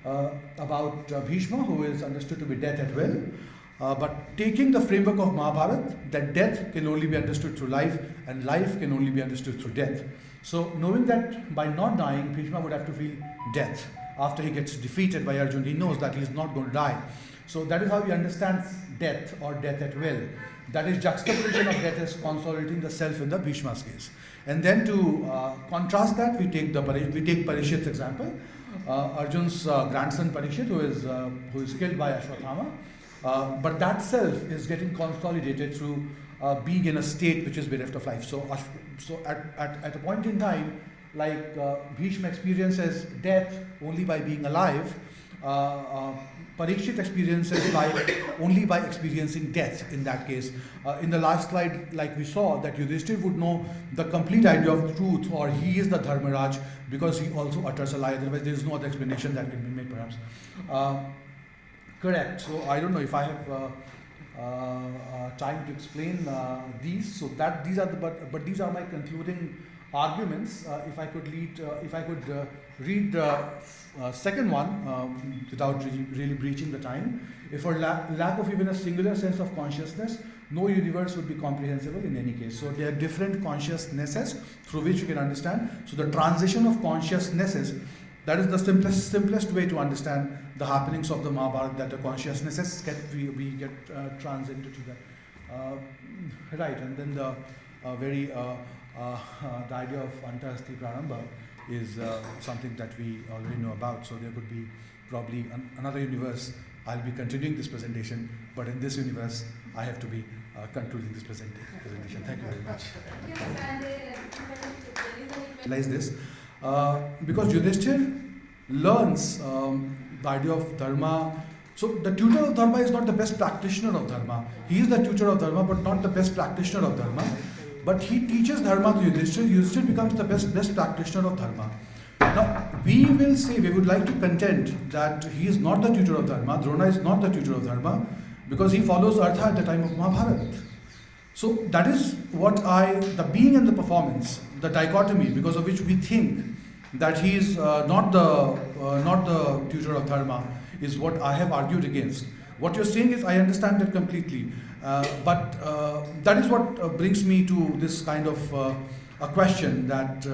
About Bhishma, who is understood to be death at will, but taking the framework of Mahabharata, that death can only be understood through life, and life can only be understood through death. So knowing that by not dying, Bhishma would have to feel death. After he gets defeated by Arjuna, he knows that he is not going to die. So that is how he understands death, or death at will. That is juxtaposition of death as consolidating the self in the Bhishma's case. And then to contrast that, we take Parikshit's example. Arjun's grandson Parikshit, who is killed by Ashwatthama, but that self is getting consolidated through being in a state which is bereft of life. So at a point in time, like Bhishma experiences death only by being alive, Parikshit experiences life only by experiencing death in that case. In the last slide, like we saw, that Yudhishthir would know the complete idea of truth, or he is the Dharmaraj, because he also utters a lie. Otherwise, there is no other explanation that can be made, perhaps. Correct. So I don't know if I have time to explain these. So that these are but these are my concluding arguments. If I could read the second one without really breaching the time. If for lack of even a singular sense of consciousness, no universe would be comprehensible in any case. So there are different consciousnesses through which you can understand. So the transition of consciousnesses, that is the simplest way to understand the happenings of the Mahabharata, that the consciousnesses we get transited to that. Right, and then the the idea of Antahasti Prarambha is something that we already know about. So there could be probably another universe. I'll be continuing this presentation, but in this universe, I have to be concluding this presentation. Thank you very much. Realize this because Yudhishthir learns the idea of dharma. So the tutor of dharma is not the best practitioner of dharma. He is the tutor of dharma, but not the best practitioner of dharma. But he teaches dharma to Yudhishthir. Yudhishthir becomes the best practitioner of dharma. Now, we will say, we would like to contend that he is not the tutor of dharma, Drona is not the tutor of dharma, because he follows Artha at the time of Mahabharata. So that is what the being and the performance, the dichotomy, because of which we think that he is not the tutor of dharma, is what I have argued against. What you're saying is, I understand that completely, but that is what brings me to this kind of a question that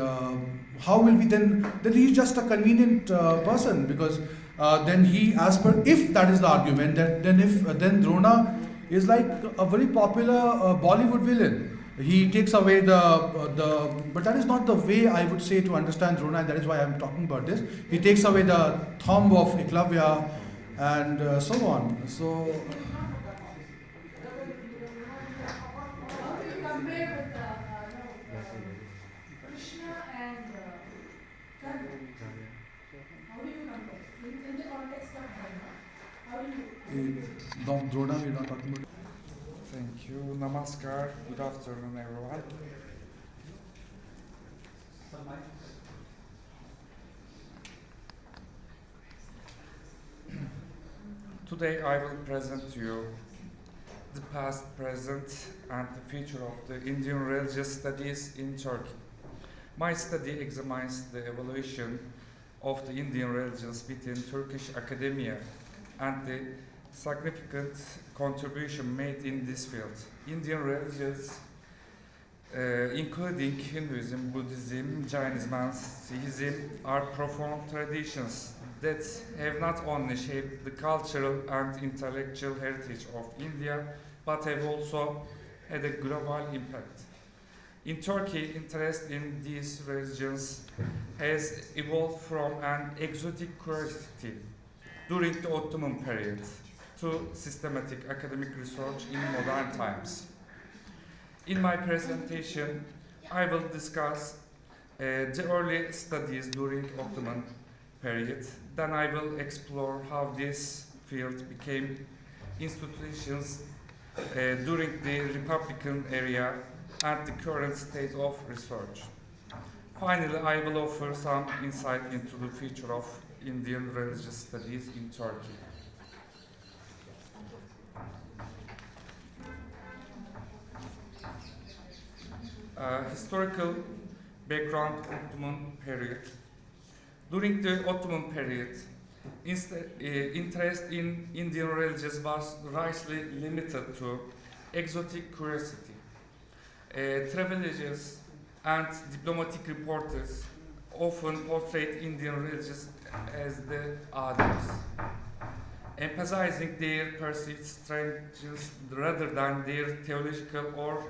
how will we then he's just a convenient person, because then he, as per, if that is the argument, that then Drona is like a very popular Bollywood villain. He takes away but that is not the way I would say to understand Drona, and that is why I'm talking about this. He takes away the thumb of Eklavya and so on. So how do you compare with Krishna and Karna? How do you compare in the context of Dharma? How do you? Drona, we're not talking about. Thank you. Namaskar. Good afternoon, everyone. Today I will present to you the past, present, and the future of the Indian religious studies in Turkey. My study examines the evolution of the Indian religions within Turkish academia and the significant contribution made in this field. Indian religions, including Hinduism, Buddhism, Jainism, and Sikhism, are profound traditions that have not only shaped the cultural and intellectual heritage of India, but have also had a global impact. In Turkey, interest in these religions has evolved from an exotic curiosity during the Ottoman period to systematic academic research in modern times. In my presentation, I will discuss the early studies during Ottoman period. Then I will explore how this field became institutions during the Republican era and the current state of research. Finally, I will offer some insight into the future of Indian religious studies in Turkey. Historical background Ottoman period. During the Ottoman period, interest in Indian religions was largely limited to exotic curiosity. Travelers and diplomatic reporters often portrayed Indian religions as the others, emphasizing their perceived strangeness rather than their theological or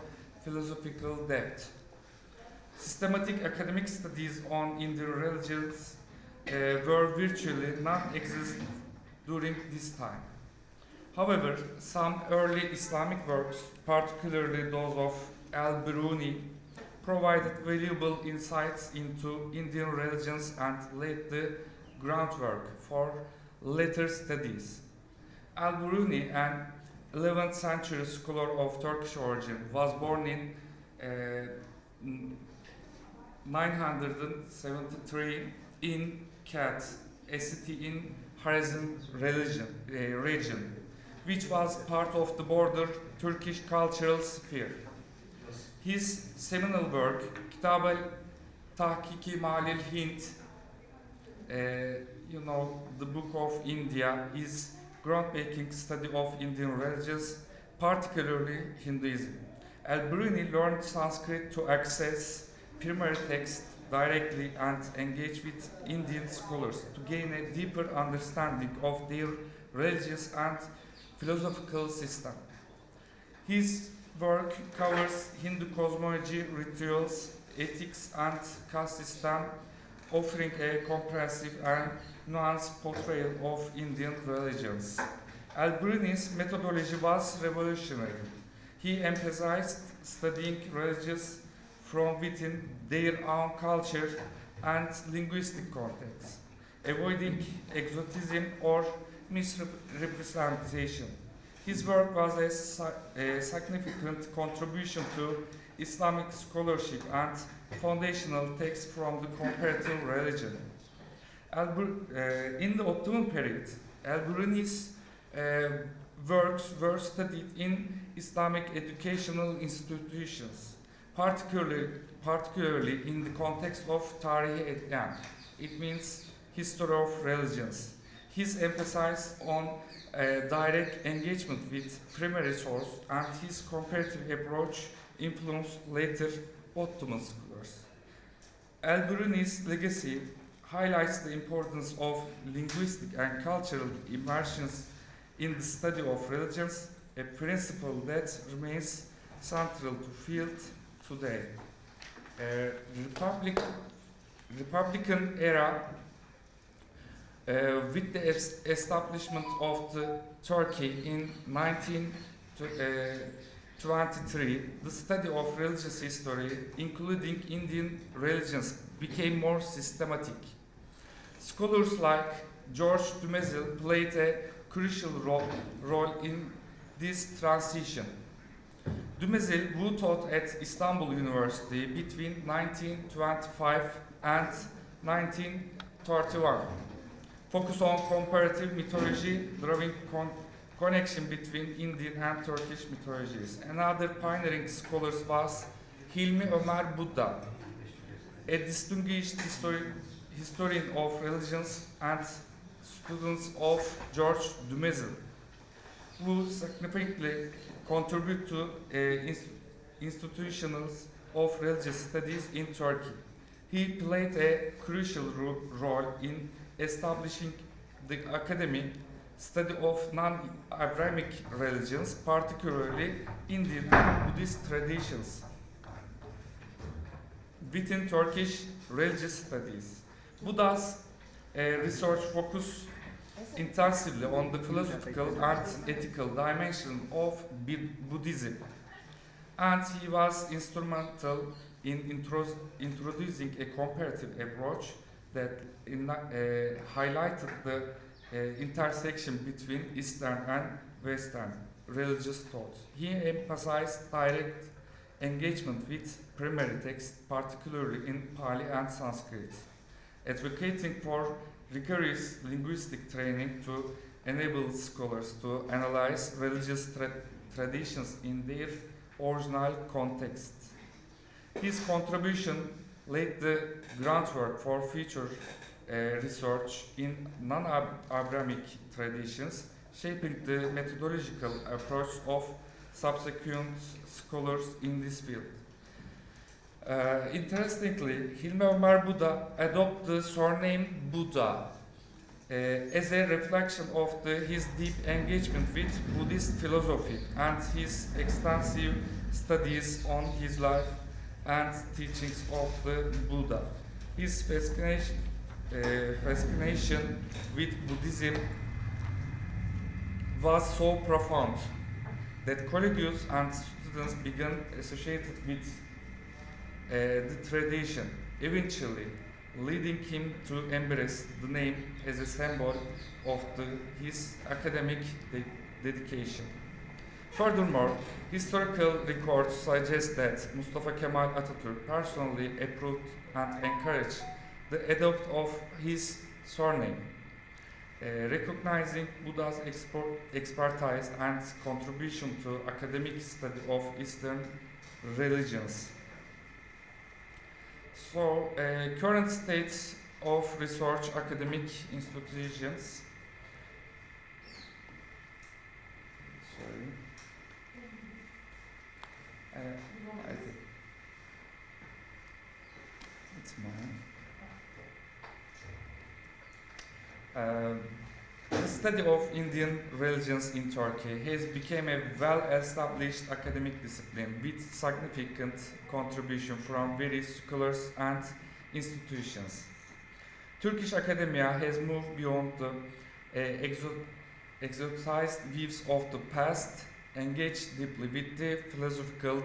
philosophical depth. Systematic academic studies on Indian religions were virtually non-existent during this time. However, some early Islamic works, particularly those of al-Biruni, provided valuable insights into Indian religions and laid the groundwork for later studies. Al-Biruni, an 11th century scholar of Turkish origin, was born in 973 in Kat, a city in Khwarezm region, which was part of the broader Turkish cultural sphere. His seminal work, Kitab al-Tahkiki Malil Hind, the Book of India, is groundbreaking study of Indian religions, particularly Hinduism. Al-Biruni learned Sanskrit to access primary text directly and engage with Indian scholars to gain a deeper understanding of their religious and philosophical system. His work covers Hindu cosmology, rituals, ethics, and caste system, offering a comprehensive and nuanced portrayal of Indian religions. Al-Biruni's methodology was revolutionary. He emphasized studying religions from within their own culture and linguistic context, avoiding exotism or misrepresentation. His work was a significant contribution to Islamic scholarship and foundational texts from the comparative religion. In the Ottoman period, Al-Biruni's works were studied in Islamic educational institutions, particularly in the context of Tarih Edyan. It means history of religions. His emphasis on direct engagement with primary source and his comparative approach influenced later Ottoman scholars. Al-Biruni's legacy highlights the importance of linguistic and cultural immersions in the study of religions, a principle that remains central to field today. Republican era, with the establishment of the Turkey in 1923, the study of religious history, including Indian religions, became more systematic. Scholars like George Dumezil played a crucial role in this transition. Dumezil, who taught at Istanbul University between 1925 and 1931, focused on comparative mythology, drawing connection between Indian and Turkish mythologies. Another pioneering scholar was Hilmi Ömer Buddha, a distinguished historian of religions and students of George Dumezil, who significantly contribute to institutions of religious studies in Turkey. He played a crucial role in establishing the academy study of non-Abrahamic religions, particularly Indian and Buddhist traditions, within Turkish religious studies. Buddha's research focused intensively on the philosophical and ethical dimension of Buddhism, and he was instrumental in introducing a comparative approach that highlighted the intersection between Eastern and Western religious thought. He emphasized direct engagement with primary text, particularly in Pali and Sanskrit, advocating for rigorous linguistic training to enable scholars to analyze religious traditions in their original context. His contribution laid the groundwork for future research in non-Abrahamic traditions, shaping the methodological approach of subsequent scholars in this field. Interestingly, Hilmi Ömer Buda adopted the surname Buddha as a reflection of his deep engagement with Buddhist philosophy and his extensive studies on his life and teachings of the Buddha. His fascination with Buddhism was so profound that colleagues and students began associated with the tradition, eventually leading him to embrace the name as a symbol of his academic dedication. Furthermore, historical records suggest that Mustafa Kemal Atatürk personally approved and encouraged the adoption of his surname, recognizing Buddha's expertise and contribution to academic study of Eastern religions. So, current states of research academic institutions. Sorry. I think it's mine. The study of Indian religions in Turkey has become a well-established academic discipline with significant contribution from various scholars and institutions. Turkish academia has moved beyond the exoticized views of the past, engaged deeply with the philosophical,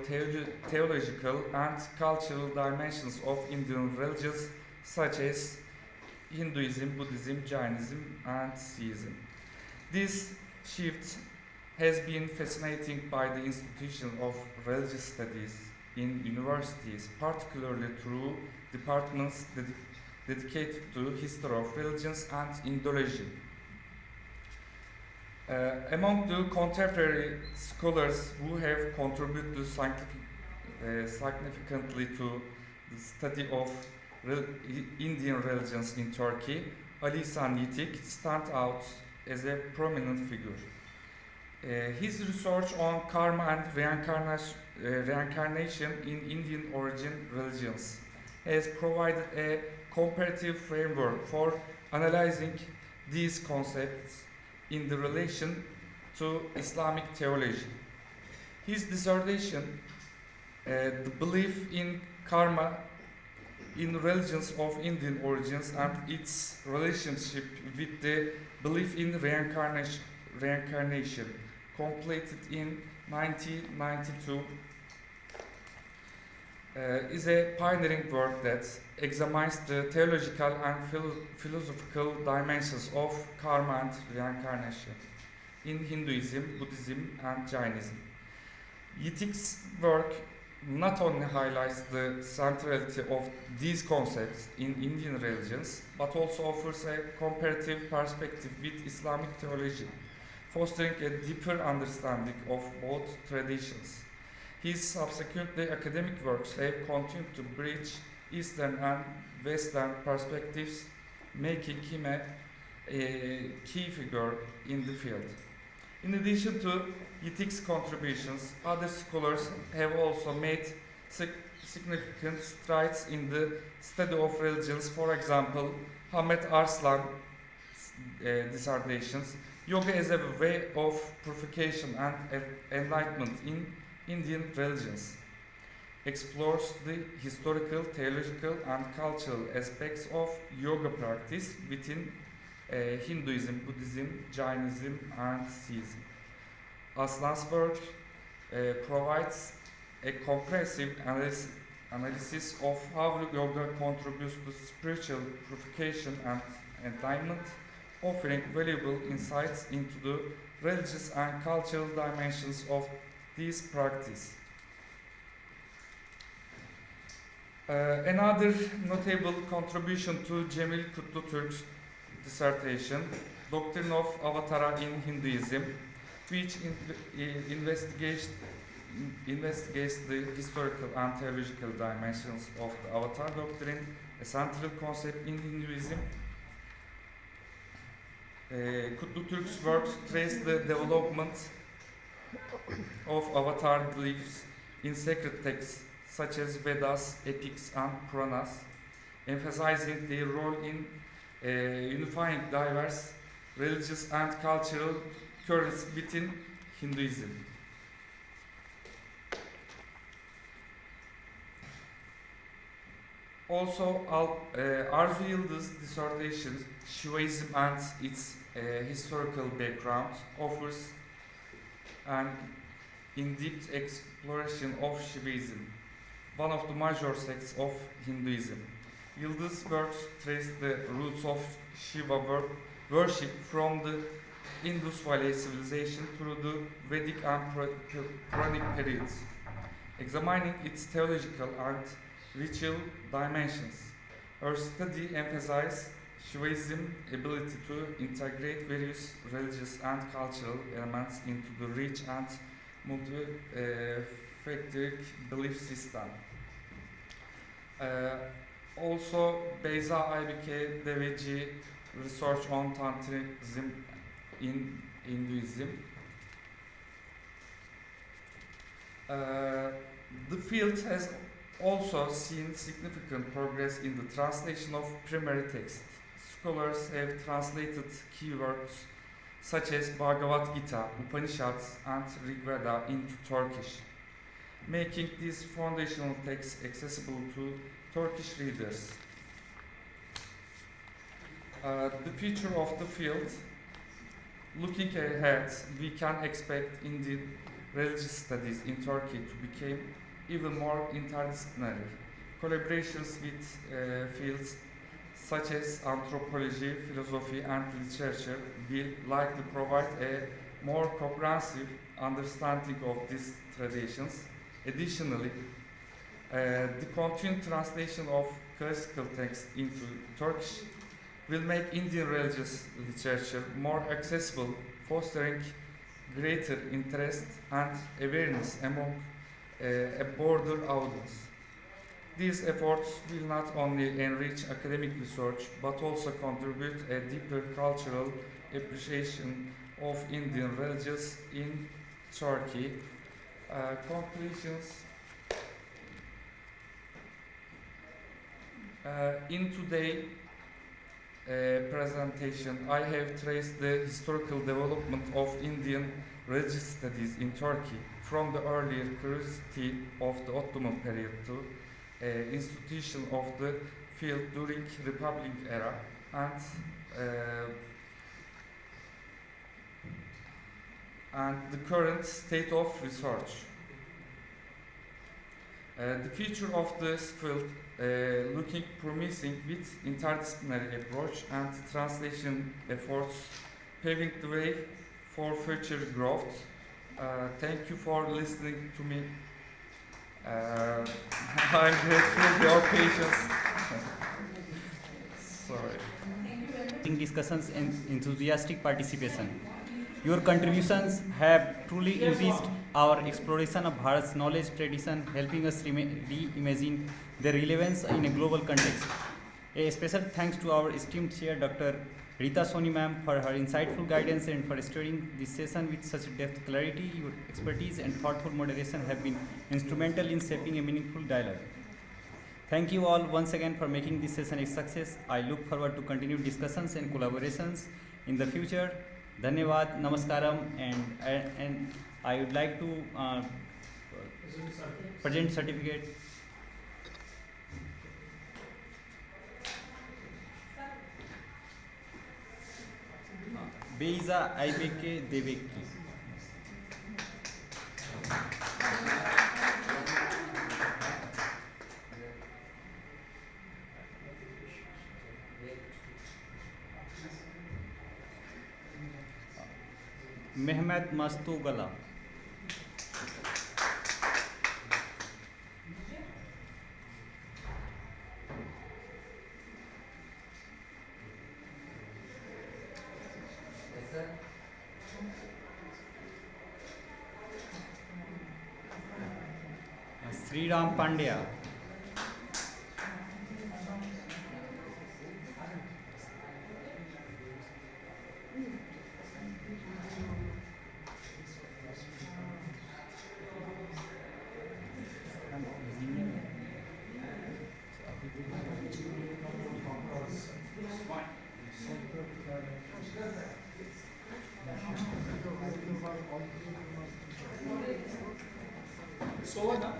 theological, and cultural dimensions of Indian religions such as Hinduism, Buddhism, Jainism, and Sikhism. This shift has been fascinating by the institution of religious studies in universities, particularly through departments dedicated to history of religions and Indology. Among the contemporary scholars who have contributed significantly to the study of Indian religions in Turkey, Ali Ihsan Yitik stands out as a prominent figure. His research on karma and reincarnation in Indian origin religions has provided a comparative framework for analyzing these concepts in the relation to Islamic theology. His dissertation, The Belief in Karma in Religions of Indian Origins and its Relationship with the Belief in Reincarnation, completed in 1992, is a pioneering work that examines the theological and philosophical dimensions of karma and reincarnation in Hinduism, Buddhism, and Jainism. Yitik's work not only highlights the centrality of these concepts in Indian religions, but also offers a comparative perspective with Islamic theology, fostering a deeper understanding of both traditions. His subsequent academic works have continued to bridge Eastern and Western perspectives, making him a key figure in the field. In addition to Yitik's contributions, other scholars have also made significant strides in the study of religions. For example, Ahmet Arslan's dissertations, Yoga as a Way of Purification and Enlightenment in Indian Religions, explores the historical, theological, and cultural aspects of yoga practice within Hinduism, Buddhism, Jainism, and Sikhism. Aslan's work provides a comprehensive analysis of how yoga contributes to spiritual purification and enlightenment, offering valuable insights into the religious and cultural dimensions of this practice. Another notable contribution to Cemil Kutluturk's dissertation, Doctrine of Avatara in Hinduism, which investigates the historical and theological dimensions of the Avatar doctrine, a central concept in Hinduism. Kutluturk's works trace the development of Avatar beliefs in sacred texts such as Vedas, epics, and Puranas, emphasizing their role in unifying diverse religious and cultural currents within Hinduism. Also, Arzu Yıldız's dissertation, Shivaism and its historical background, offers an in-depth exploration of Shivaism, one of the major sects of Hinduism. Yıldız works trace the roots of Shiva worship from the Indus Valley civilization through the Vedic and Puranic periods, examining its theological and ritual dimensions. Her study emphasizes Shivaism's ability to integrate various religious and cultural elements into the rich and multi-factorial belief system. Also, Beyza, Aybike, Deveci research on Tantrism in Hinduism. The field has also seen significant progress in the translation of primary text. Scholars have translated keywords such as Bhagavad Gita, Upanishads, and Rig Veda into Turkish, making these foundational texts accessible to Turkish readers. The future of the field, looking ahead, we can expect Indian religious studies in Turkey to become even more interdisciplinary. Collaborations with fields such as anthropology, philosophy, and literature will likely provide a more comprehensive understanding of these traditions. Additionally, the continued translation of classical texts into Turkish will make Indian religious literature more accessible, fostering greater interest and awareness among a broader audience. These efforts will not only enrich academic research but also contribute a deeper cultural appreciation of Indian religions in Turkey. Conclusions. In today's presentation, I have traced the historical development of Indian religious studies in Turkey from the earlier curiosity of the Ottoman period to institution of the field during Republic era and the current state of research. The future of this field looking promising with interdisciplinary approach and translation efforts paving the way for future growth. Thank you for listening to me. I'm grateful for your patience. Sorry. Discussions and enthusiastic participation. Your contributions have truly enriched our exploration of Bharat's knowledge tradition, helping us reimagine their relevance in a global context. A special thanks to our esteemed chair, Dr. Reeta Sony ma'am, for her insightful guidance and for steering this session with such depth, clarity. Your expertise and thoughtful moderation have been instrumental in shaping a meaningful dialogue. Thank you all once again for making this session a success. I look forward to continued discussions and collaborations in the future. Dhanyavad, Namaskaram, and I would like to present certificate. Beyza, Aybike, Deveci. Mehmet Mastugala. Sri Ram Pandeya. So now.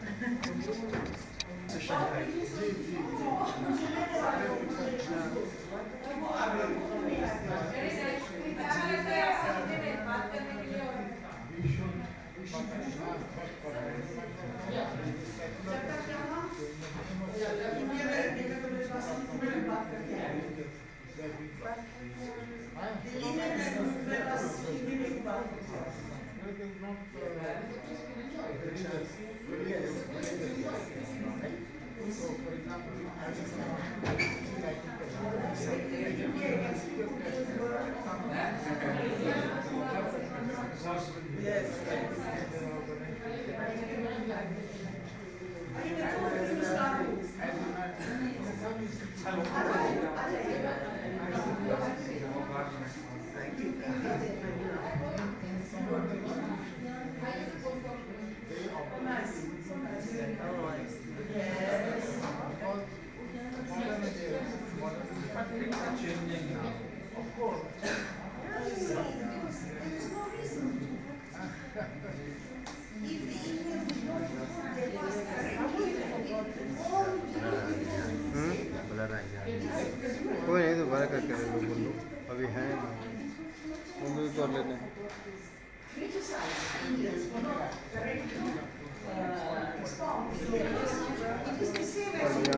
कोई नहीं दोबारा करके दे दो बोलो अभी है वो भी कर लेते हैं criticize Indians for not correctly expounding. It is the same as